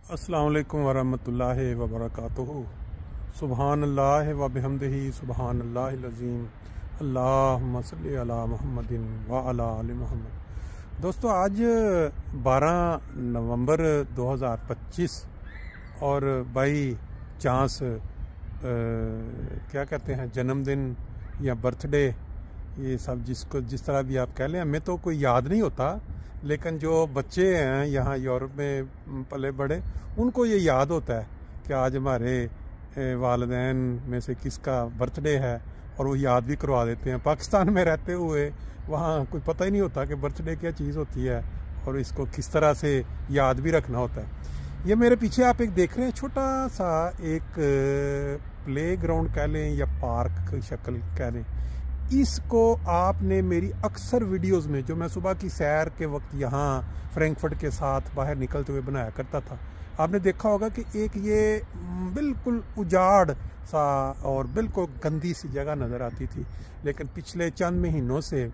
अस्सलाम वालेकुम वरहमतुल्लाहि वबरकातुहू। सुबहानल्लाह व बिहम्दिही सुबहानल्लाहिल अज़ीम। अल्लाहुम्मा सल्ली अला मुहम्मदिन व अला आलि मुहम्मद। दोस्तों, आज 12 नवंबर 2025 और बाई चांस क्या कहते हैं, जन्मदिन या बर्थडे, ये सब जिस तरह भी आप कह लें, हमें तो कोई याद नहीं होता, लेकिन जो बच्चे हैं यहाँ यूरोप में पले बड़े, उनको ये याद होता है कि आज हमारे वालिदैन में से किसका बर्थडे है, और वो याद भी करवा देते हैं। पाकिस्तान में रहते हुए वहाँ कोई पता ही नहीं होता कि बर्थडे क्या चीज़ होती है और इसको किस तरह से याद भी रखना होता है। ये मेरे पीछे आप एक देख रहे हैं, छोटा सा एक प्ले ग्राउंड कह लें या पार्क की शक्ल कह लें। इसको आपने मेरी अक्सर वीडियोस में, जो मैं सुबह की सैर के वक्त यहाँ फ्रैंकफर्ट के साथ बाहर निकलते हुए बनाया करता था, आपने देखा होगा कि एक ये बिल्कुल उजाड़ सा और बिल्कुल गंदी सी जगह नज़र आती थी, लेकिन पिछले चंद महीनों से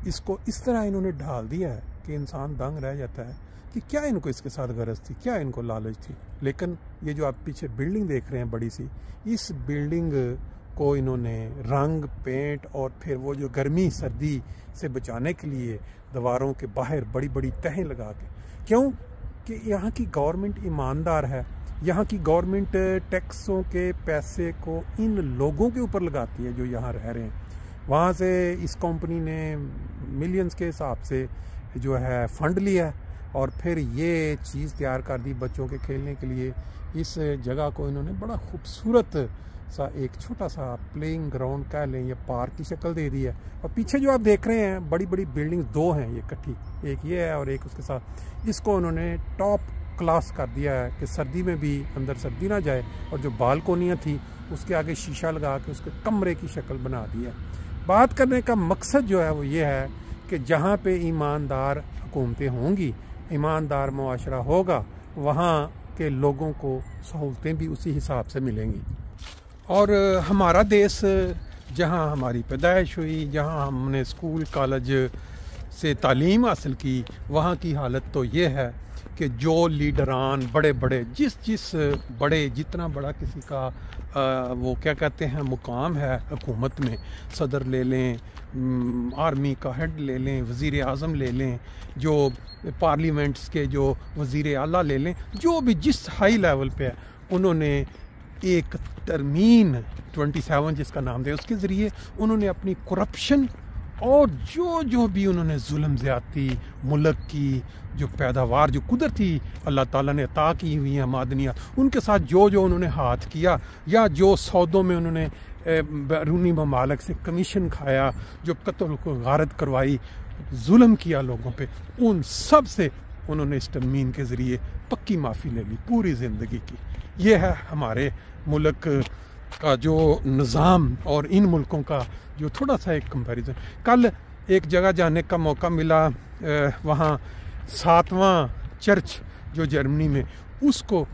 इसको इस तरह इन्होंने ढाल दिया है कि इंसान दंग रह जाता है कि क्या इनको इसके साथ गरज थी, क्या इनको लालच थी। लेकिन ये जो आप पीछे बिल्डिंग देख रहे हैं बड़ी सी, इस बिल्डिंग को इन्होंने रंग, पेंट और फिर वो जो गर्मी सर्दी से बचाने के लिए दीवारों के बाहर बड़ी बड़ी तहें लगा के, क्यों कि यहाँ की गवर्नमेंट ईमानदार है। यहाँ की गवर्नमेंट टैक्सों के पैसे को इन लोगों के ऊपर लगाती है जो यहाँ रह रहे हैं। वहाँ से इस कंपनी ने मिलियंस के हिसाब से जो है फंड लिया और फिर ये चीज़ तैयार कर दी बच्चों के खेलने के लिए। इस जगह को इन्होंने बड़ा खूबसूरत सा एक छोटा सा प्लेइंग ग्राउंड कह लें या पार्क की शक्ल दे दी है। और पीछे जो आप देख रहे हैं बड़ी बड़ी बिल्डिंग्स दो हैं ये इकट्ठी, एक ये है और एक उसके साथ। इसको उन्होंने टॉप क्लास कर दिया है कि सर्दी में भी अंदर सर्दी ना जाए, और जो बालकोनियाँ थी उसके आगे शीशा लगा के उसके कमरे की शक्ल बना दी है। बात करने का मकसद जो है वो ये है कि जहाँ पे ईमानदार हुकूमतें होंगी, ईमानदार मुआशरा होगा, वहाँ के लोगों को सहूलतें भी उसी हिसाब से मिलेंगी। और हमारा देश, जहाँ हमारी पैदाइश हुई, जहाँ हमने स्कूल कॉलेज से तालीम हासिल की, वहाँ की हालत तो ये है कि जो लीडरान बड़े बड़े जितना बड़ा किसी का वो क्या कहते हैं मुकाम है हुकूमत में, सदर ले लें, आर्मी का हेड ले लें, वज़ीर आज़म ले लें, जो पार्लियामेंट्स के जो वज़ीर आला ले लें, जो भी जिस हाई लेवल पे है, उन्होंने एक तरमीन 27 जिसका नाम दे, उसके ज़रिए उन्होंने अपनी करप्शन और जो भी उन्होंने जुल्म ज़्यादती, मुल्क की जो पैदावार, जो कुदरती अल्लाह ताला ने अता की हुई हैं मादनियाँ, उनके साथ जो उन्होंने हाथ किया, या जो सौदों में उन्होंने बैरूनी ममालिक से कमीशन खाया, जो कत्ल को गारत करवाई, जुल्म किया लोगों पे, उन सब से उन्होंने इस तरमीन के ज़रिए पक्की माफ़ी ले ली पूरी ज़िंदगी की। ये है हमारे मुल्क का जो निज़ाम और इन मुल्कों का जो थोड़ा सा एक कंपैरिजन। कल एक जगह जाने का मौका मिला, वहाँ 7वां चर्च जो जर्मनी में, उसको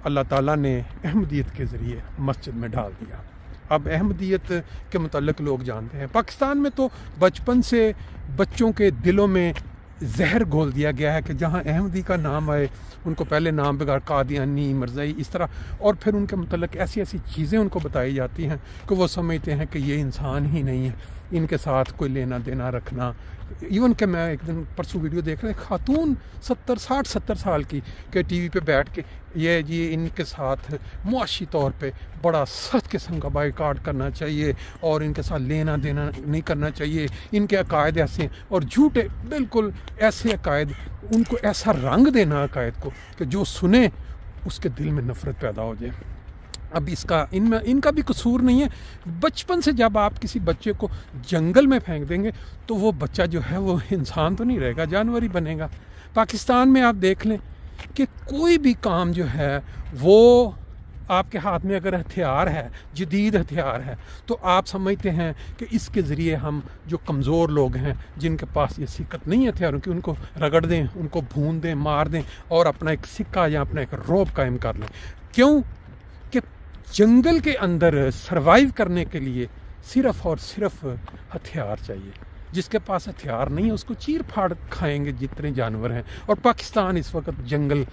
अल्लाह ताला ने अहमदियत के ज़रिए मस्जिद में डाल दिया। अब अहमदियत के मुतल्लिक़ लोग जानते हैं, पाकिस्तान में तो बचपन से बच्चों के दिलों में जहर घोल दिया गया है कि जहाँ अहमदी का नाम आए उनको पहले नाम बिगाड़, कादियानी, मरज़ई, इस तरह, और फिर उनके मुतल्लिक़ ऐसी ऐसी चीज़ें उनको बताई जाती हैं कि वो समझते हैं कि ये इंसान ही नहीं है, इनके साथ कोई लेना देना रखना। इवन कि मैं एक दिन परसों वीडियो देख रहा, खातून 60-70 साल की के टीवी पे बैठ के ये जी इनके साथ मुआशी तौर पे बड़ा सख्त किस्म का बाइकाट करना चाहिए और इनके साथ लेना देना नहीं करना चाहिए, इनके अकायद ऐसे हैं, और झूठे बिल्कुल ऐसे अकायद, उनको ऐसा रंग देना अकायद को कि जो सुने उसके दिल में नफ़रत पैदा हो जाए। अब इनका भी कसूर नहीं है। बचपन से जब आप किसी बच्चे को जंगल में फेंक देंगे तो वो बच्चा जो है वो इंसान तो नहीं रहेगा, जानवर ही बनेगा। पाकिस्तान में आप देख लें कि कोई भी काम जो है वो आपके हाथ में अगर हथियार है, जदीद हथियार है, तो आप समझते हैं कि इसके ज़रिए हम जो कमज़ोर लोग हैं, जिनके पास ये सिक्कत नहीं है हथियारों की, उनको रगड़ दें, उनको भून दें, मार दें और अपना एक सिक्का या अपना एक रौब कायम कर लें। क्यों कि जंगल के अंदर सरवाइव करने के लिए सिर्फ़ और सिर्फ हथियार चाहिए। जिसके पास हथियार नहीं है उसको चीर फाड़ खाएंगे जितने जानवर हैं। और पाकिस्तान इस वक्त जंगल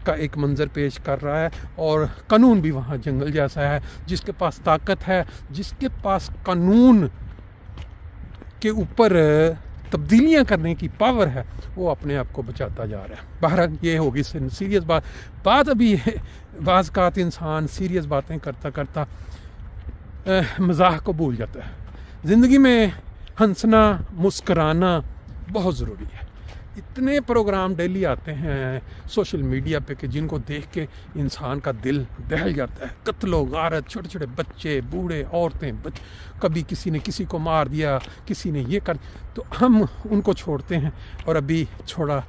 का एक मंजर पेश कर रहा है, और कानून भी वहाँ जंगल जैसा है। जिसके पास ताकत है, जिसके पास कानून के ऊपर तब्दीलियाँ करने की पावर है, वो अपने आप को बचाता जा रहा है। बहरहाल ये होगी सीरियस बात अभी बाज़ औक़ात इंसान सीरियस बातें करता करता मज़ाक को भूल जाता है। ज़िंदगी में हंसना मुस्कराना बहुत ज़रूरी है। इतने प्रोग्राम डेली आते हैं सोशल मीडिया पे कि जिनको देख के इंसान का दिल दहल जाता है। कत्लो गारत, छोटे छोटे बच्चे, बूढ़े, औरतें, कभी किसी ने किसी को मार दिया, किसी ने ये कर, तो हम उनको छोड़ते हैं। और अभी छोड़ा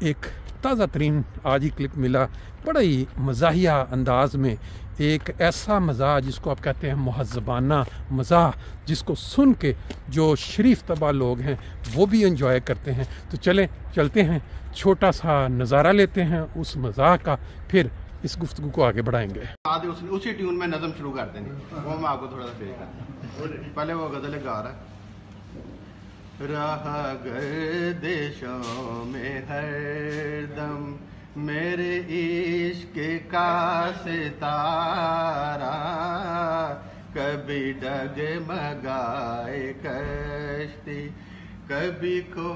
एक ताज़ा तरीन आज ही क्लिप मिला, बड़ा ही मज़ाहिया अंदाज में, एक ऐसा मज़ा जिसको आप कहते हैं मुहज़्ज़बाना मज़ा, जिसको सुन के जो शरीफ तबा लोग हैं वो भी एंजॉय करते हैं। तो चलते हैं, छोटा सा नज़ारा लेते हैं उस मज़ा का, फिर इस गुफ्तगू को आगे बढ़ाएंगे। उसी ट्यून में नज़म शुरू कर देंगे, वो मैं आपको थोड़ा सा पेश करता हूँ। पहले वो गज़ल गा रहा है। रहा गर्दिशों में हरदम मेरे इश्क का सितारा, कभी डगमगाए कश्ती, कभी खो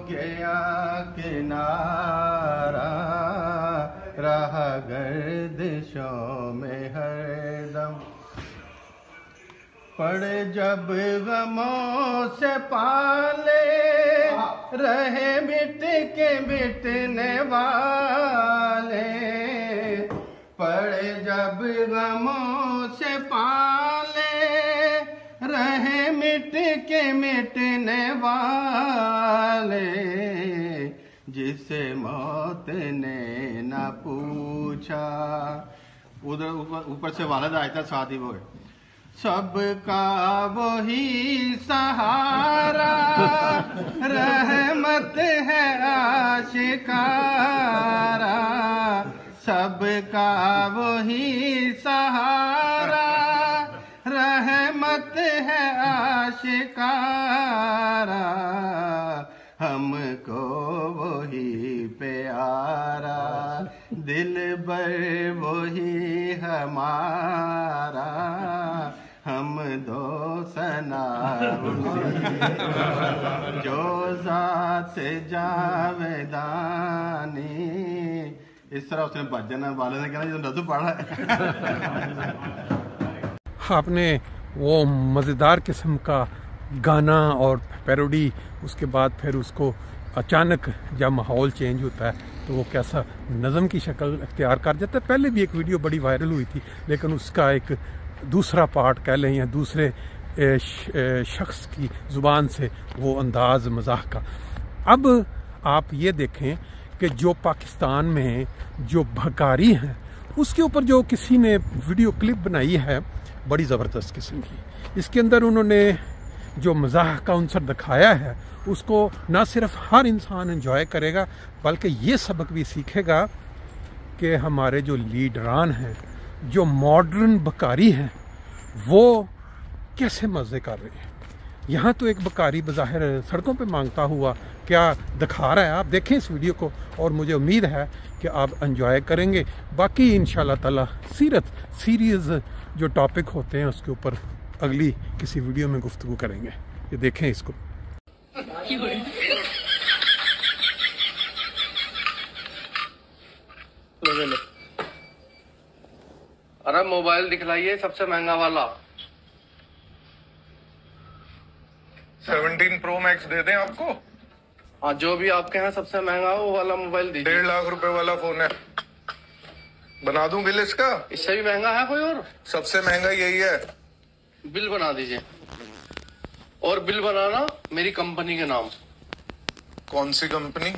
गया किनारा। रहा गर्दिशों में हरदम, पड़े जब गमों से पाले, रहे मिट के मिटने वाले। पड़े जब गमों से पाले, रहे मिट के मिटने वाले। जिसे मौत ने न पूछा, उधर ऊपर से वालिद आया था, साथ ही वो है। सबका वही सहारा, रहमत है आशिकारा। सबका वही सहारा, रहमत है आशिकारा। हमको वही प्यारा, दिल बर वही हमारा। हम दो सना जो जात जावेदानी। इस तरह उसने भजन वाले ने कहना जो नज़म पढ़ा है। आपने वो मज़ेदार किस्म का गाना और पैरोडी, उसके बाद फिर उसको अचानक जब माहौल चेंज होता है तो वो कैसा नज़म की शक्ल अख्तियार कर जाता है। पहले भी एक वीडियो बड़ी वायरल हुई थी, लेकिन उसका एक दूसरा पार्ट कह लें या दूसरे शख्स की ज़ुबान से वो अंदाज़ मज़ाक का। अब आप ये देखें कि जो पाकिस्तान में जो भकारी हैं, उसके ऊपर जो किसी ने वीडियो क्लिप बनाई है बड़ी ज़बरदस्त किस्म की। इसके अंदर उन्होंने जो मज़ाक का अंसर दिखाया है, उसको ना सिर्फ हर इंसान एंजॉय करेगा, बल्कि ये सबक भी सीखेगा कि हमारे जो लीडरान हैं, जो मॉडर्न बकारी हैं, वो कैसे मज़े कर रहे हैं। यहाँ तो एक बकारी बज़ाहिर सड़कों पे मांगता हुआ क्या दिखा रहा है, आप देखें इस वीडियो को, और मुझे उम्मीद है कि आप एंजॉय करेंगे। बाकी इंशाल्लाह ताला सीरीज़ जो टॉपिक होते हैं उसके ऊपर अगली किसी वीडियो में गुफ्तगू करेंगे। ये देखें इसको। अरे मोबाइल दिखलाइए सबसे महंगा वाला। 17 Pro Max दे दें आपको? हाँ, जो भी आपके यहाँ सबसे महंगा हो वो वाला मोबाइल दीजिए। 1.5 लाख रुपए वाला फोन है, बना दूं बिल इसका? इससे भी महंगा है कोई और? सबसे महंगा यही है। बिल बना दीजिए, और बिल बनाना मेरी कंपनी के नाम। कौन सी कंपनी?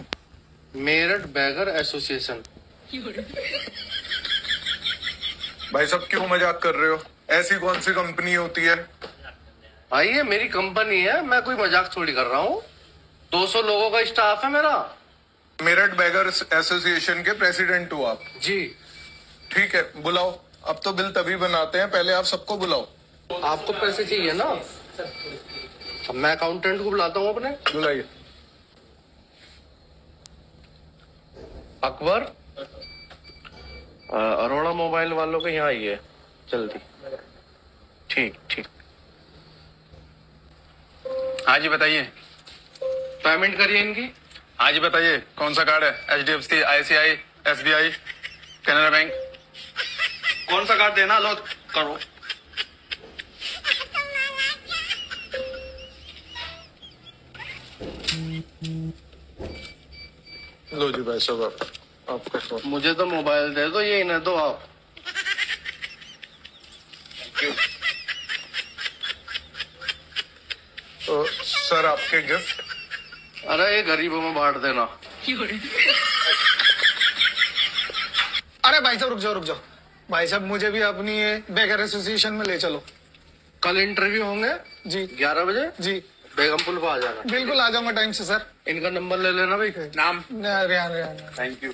Meerut bagger association. भाई सब क्यों मजाक कर रहे हो? ऐसी कौन सी कंपनी होती है? भाई ये मेरी कंपनी है, मैं कोई मजाक थोड़ी कर रहा हूँ। 200 लोगों का स्टाफ है मेरा। मेरठ बैगर्स एसोसिएशन के प्रेसिडेंट हो आप? जी। ठीक है, बुलाओ। अब तो बिल तभी बनाते हैं, पहले आप सबको बुलाओ। आपको पैसे चाहिए ना? अब मैं अकाउंटेंट को बुलाता हूँ अपने। बुलाइए। अकबर, अरोड़ा मोबाइल वालों के यहाँ आइए जल्दी। ठीक ठीक। हाँ जी बताइए। पेमेंट करिए इनकी। हाँ जी बताइए, कौन सा कार्ड है? HDFC, ICICI, SBI, Canara bank? कौन सा कार्ड देना? लो करो। लो जी भाई साहब, आपका फोन। मुझे तो मोबाइल दे दो, ये इन्हें दो आप। तो सर आपके गिफ्ट। अरे ये गरीबों में बांट देना। अरे भाई साहब रुक जाओ भाई साहब, मुझे भी अपनी ये बेकर एसोसिएशन में ले चलो। कल इंटरव्यू होंगे जी 11 बजे। जी बेगमपुर को आ जाना। बिल्कुल आ जाऊंगा टाइम से सर। इनका नंबर ले लेना भाई। नाम? रेहान रेहान। Thank you.